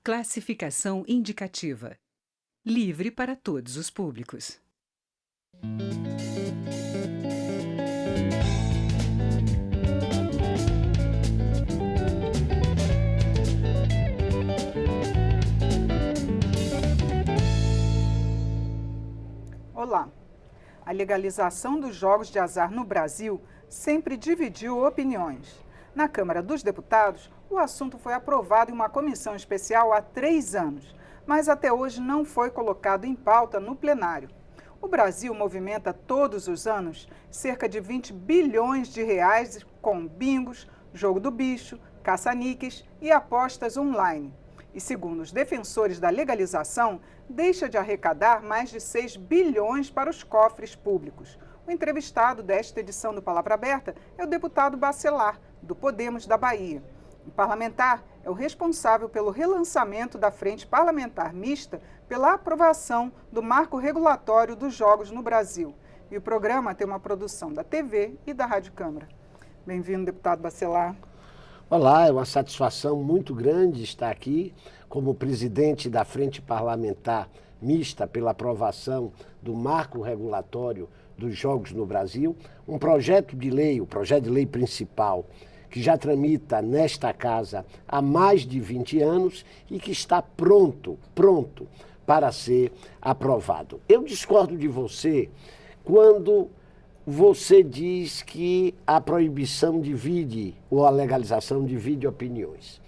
Classificação indicativa. Livre para todos os públicos. Olá! A legalização dos jogos de azar no Brasil sempre dividiu opiniões. Na Câmara dos Deputados, o assunto foi aprovado em uma comissão especial há 3 anos, mas até hoje não foi colocado em pauta no plenário. O Brasil movimenta todos os anos cerca de 20 bilhões de reais com bingos, jogo do bicho, caça-níqueis e apostas online. E segundo os defensores da legalização, deixa de arrecadar mais de 6 bilhões para os cofres públicos. O entrevistado desta edição do Palavra Aberta é o deputado Bacelar, do Podemos da Bahia. O parlamentar é o responsável pelo relançamento da Frente Parlamentar Mista pela aprovação do marco regulatório dos jogos no Brasil. E o programa tem uma produção da TV e da Rádio Câmara. Bem-vindo, deputado Bacelar. Olá, é uma satisfação muito grande estar aqui como presidente da Frente Parlamentar Mista pela aprovação do marco regulatório dos jogos no Brasil, um projeto de lei, o projeto de lei principal, que já tramita nesta casa há mais de 20 anos e que está pronto para ser aprovado. Eu discordo de você quando você diz que a proibição divide, ou a legalização divide opiniões.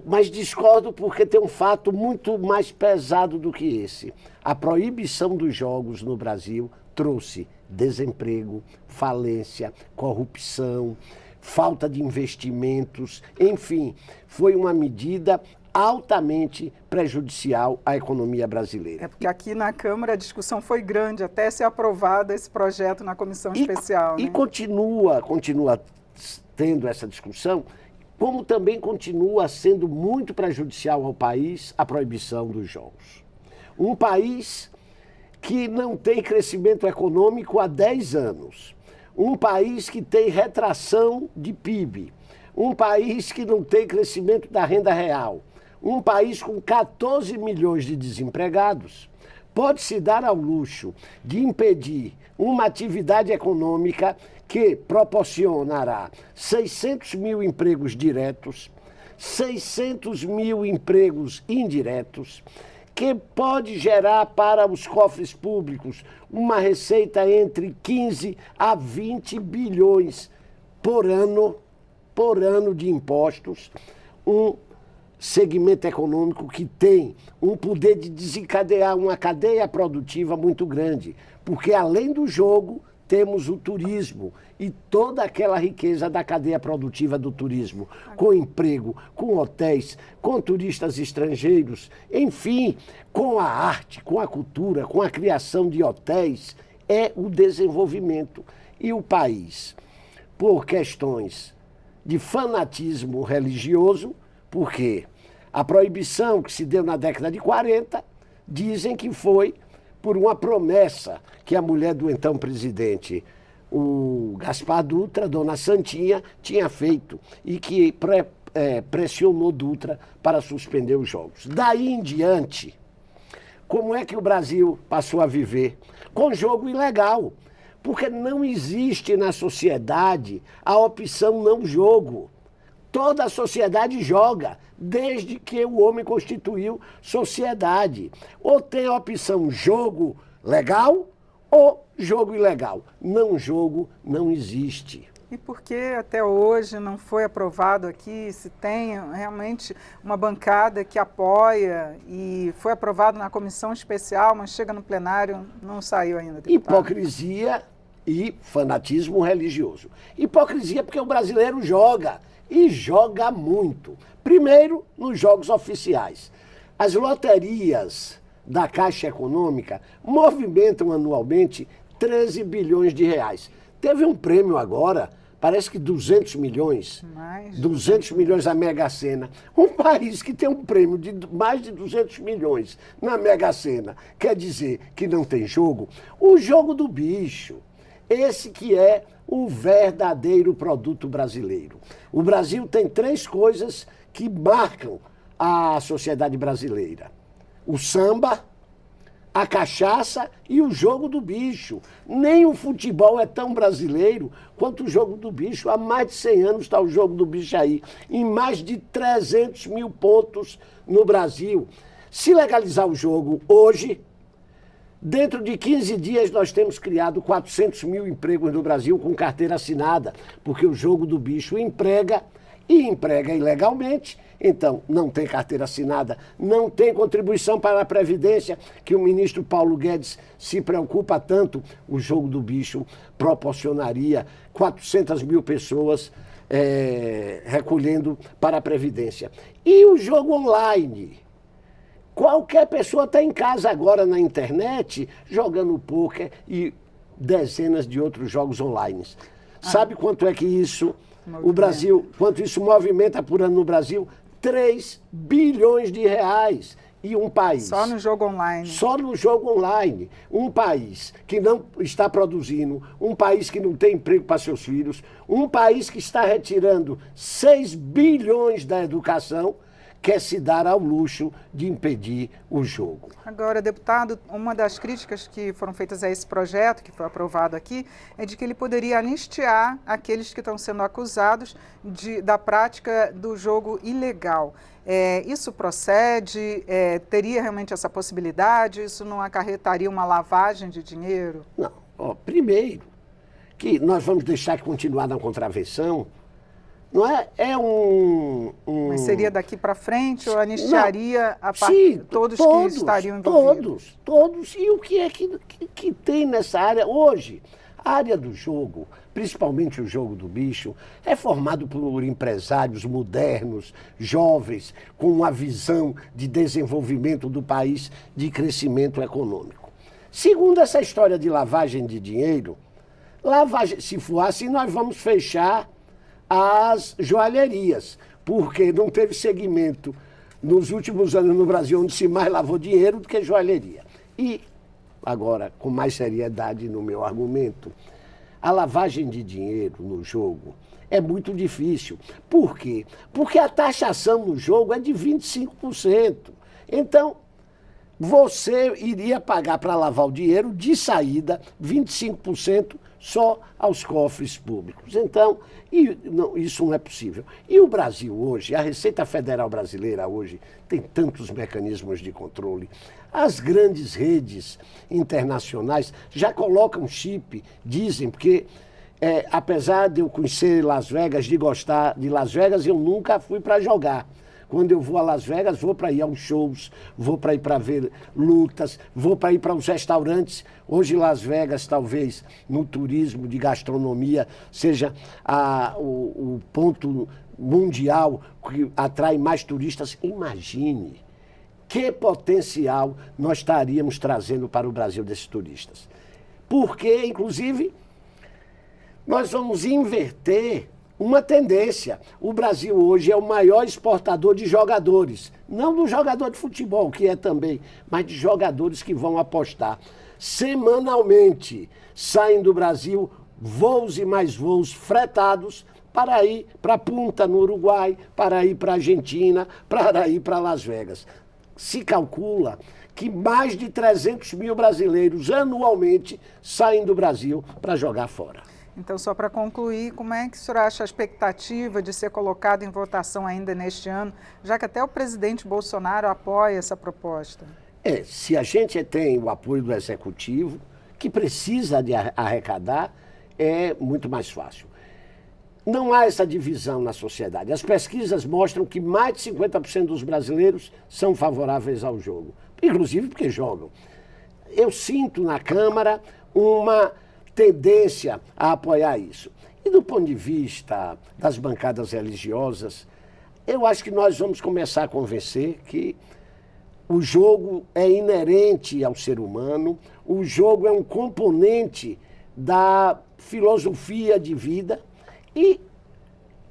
Mas discordo porque tem um fato muito mais pesado do que esse. A proibição dos jogos no Brasil trouxe desemprego, falência, corrupção, falta de investimentos, enfim, foi uma medida altamente prejudicial à economia brasileira. É porque aqui na Câmara a discussão foi grande, até ser aprovado esse projeto na comissão especial. E continua tendo essa discussão, como também continua sendo muito prejudicial ao país a proibição dos jogos. Um país que não tem crescimento econômico há 10 anos, um país que tem retração de PIB, um país que não tem crescimento da renda real, um país com 14 milhões de desempregados, pode se dar ao luxo de impedir uma atividade econômica que proporcionará 600 mil empregos diretos, 600 mil empregos indiretos, que pode gerar para os cofres públicos uma receita entre 15 a 20 bilhões por ano de impostos, um segmento econômico que tem um poder de desencadear uma cadeia produtiva muito grande, porque além do jogo, temos o turismo e toda aquela riqueza da cadeia produtiva do turismo, com emprego, com hotéis, com turistas estrangeiros, enfim, com a arte, com a cultura, com a criação de hotéis, é o desenvolvimento. E o país, por questões de fanatismo religioso, porque a proibição que se deu na década de 40, dizem que foi por uma promessa que a mulher do então presidente, o Gaspar Dutra, Dona Santinha, tinha feito e que pressionou Dutra para suspender os jogos. Daí em diante, como é que o Brasil passou a viver? Com jogo ilegal, porque não existe na sociedade a opção não jogo. Toda a sociedade joga, desde que o homem constituiu sociedade. Ou tem a opção jogo legal ou jogo ilegal. Não jogo não existe. E por que até hoje não foi aprovado aqui, se tem realmente uma bancada que apoia e foi aprovado na comissão especial, mas chega no plenário, não saiu ainda, deputado? Hipocrisia e fanatismo religioso. Hipocrisia porque o brasileiro joga. E joga muito. Primeiro, nos jogos oficiais. As loterias da Caixa Econômica movimentam anualmente 13 bilhões de reais. Teve um prêmio agora, parece que 200 milhões. 200 milhões a Mega Sena. Um país que tem um prêmio de mais de 200 milhões na Mega Sena, quer dizer que não tem jogo? O jogo do bicho. Esse que é o verdadeiro produto brasileiro. O Brasil tem 3 coisas que marcam à sociedade brasileira? O samba, a cachaça e o jogo do bicho. Nem o futebol é tão brasileiro quanto o jogo do bicho. Há mais de 100 anos está o jogo do bicho aí, em mais de 300 mil pontos no Brasil. Se legalizar o jogo hoje, dentro de 15 dias nós temos criado 400 mil empregos no Brasil com carteira assinada, porque o jogo do bicho emprega e emprega ilegalmente. Então, não tem carteira assinada, não tem contribuição para a Previdência, que o ministro Paulo Guedes se preocupa tanto. O jogo do bicho proporcionaria 400 mil pessoas recolhendo para a Previdência. E o jogo online? Qualquer pessoa está em casa agora na internet jogando pôquer e dezenas de outros jogos online. Sabe quanto é que isso, o Brasil, quanto isso movimenta por ano no Brasil? 3 bilhões de reais. E um país... Só no jogo online. Só no jogo online. Um país que não está produzindo, um país que não tem emprego para seus filhos, um país que está retirando 6 bilhões da educação, quer se dar ao luxo de impedir o jogo. Agora, deputado, uma das críticas que foram feitas a esse projeto, que foi aprovado aqui, é de que ele poderia anistiar aqueles que estão sendo acusados da prática do jogo ilegal. Isso procede? Teria realmente essa possibilidade? Isso não acarretaria uma lavagem de dinheiro? Não. Primeiro, que nós vamos deixar de continuar na contravenção. Não é? Mas seria daqui para frente ou anistiaria todos que estariam envolvidos? Todos. E o que é que tem nessa área hoje? A área do jogo, principalmente o jogo do bicho, é formado por empresários modernos, jovens, com uma visão de desenvolvimento do país, de crescimento econômico. Segundo essa história de lavagem de dinheiro, se for assim, nós vamos fechar as joalherias, porque não teve segmento nos últimos anos no Brasil onde se mais lavou dinheiro do que joalheria. E, agora, com mais seriedade no meu argumento, a lavagem de dinheiro no jogo é muito difícil. Por quê? Porque a taxação no jogo é de 25%. Então, você iria pagar para lavar o dinheiro de saída 25% só aos cofres públicos. Então, isso não é possível. E o Brasil hoje, a Receita Federal Brasileira hoje, tem tantos mecanismos de controle. As grandes redes internacionais já colocam chip, dizem, porque apesar de eu conhecer Las Vegas, de gostar de Las Vegas, eu nunca fui para jogar. Quando eu vou a Las Vegas, vou para ir aos shows, vou para ir para ver lutas, vou para ir para os restaurantes. Hoje Las Vegas, talvez, no turismo de gastronomia, seja o ponto mundial que atrai mais turistas. Imagine que potencial nós estaríamos trazendo para o Brasil desses turistas. Porque, inclusive, nós vamos inverter uma tendência. O Brasil hoje é o maior exportador de jogadores. Não do jogador de futebol, que é também, mas de jogadores que vão apostar. Semanalmente saem do Brasil voos e mais voos fretados para ir para Punta, no Uruguai, para ir para a Argentina, para ir para Las Vegas. Se calcula que mais de 300 mil brasileiros anualmente saem do Brasil para jogar fora. Então, só para concluir, como é que o senhor acha a expectativa de ser colocado em votação ainda neste ano, já que até o presidente Bolsonaro apoia essa proposta? Se a gente tem o apoio do Executivo, que precisa de arrecadar, é muito mais fácil. Não há essa divisão na sociedade. As pesquisas mostram que mais de 50% dos brasileiros são favoráveis ao jogo, inclusive porque jogam. Eu sinto na Câmara uma tendência a apoiar isso. E do ponto de vista das bancadas religiosas, eu acho que nós vamos começar a convencer que o jogo é inerente ao ser humano, o jogo é um componente da filosofia de vida e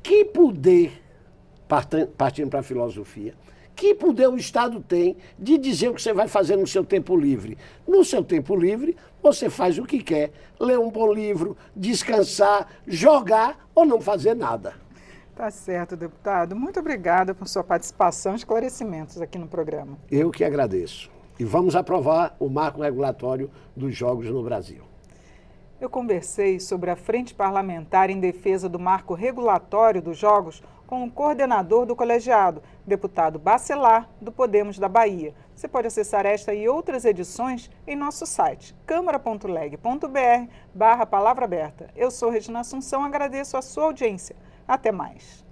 que poder, partindo para a filosofia, que poder o Estado tem de dizer o que você vai fazer no seu tempo livre? No seu tempo livre, você faz o que quer, ler um bom livro, descansar, jogar ou não fazer nada. Tá Tá certo, deputado. Muito obrigada por sua participação e esclarecimentos aqui no programa. Eu que agradeço. E vamos aprovar o marco regulatório dos jogos no Brasil. Eu conversei sobre a Frente Parlamentar em Defesa do Marco Regulatório dos Jogos com o coordenador do colegiado, deputado Bacelar, do Podemos da Bahia. Você pode acessar esta e outras edições em nosso site, câmara.leg.br/palavra aberta. Eu sou Regina Assunção, agradeço a sua audiência. Até mais.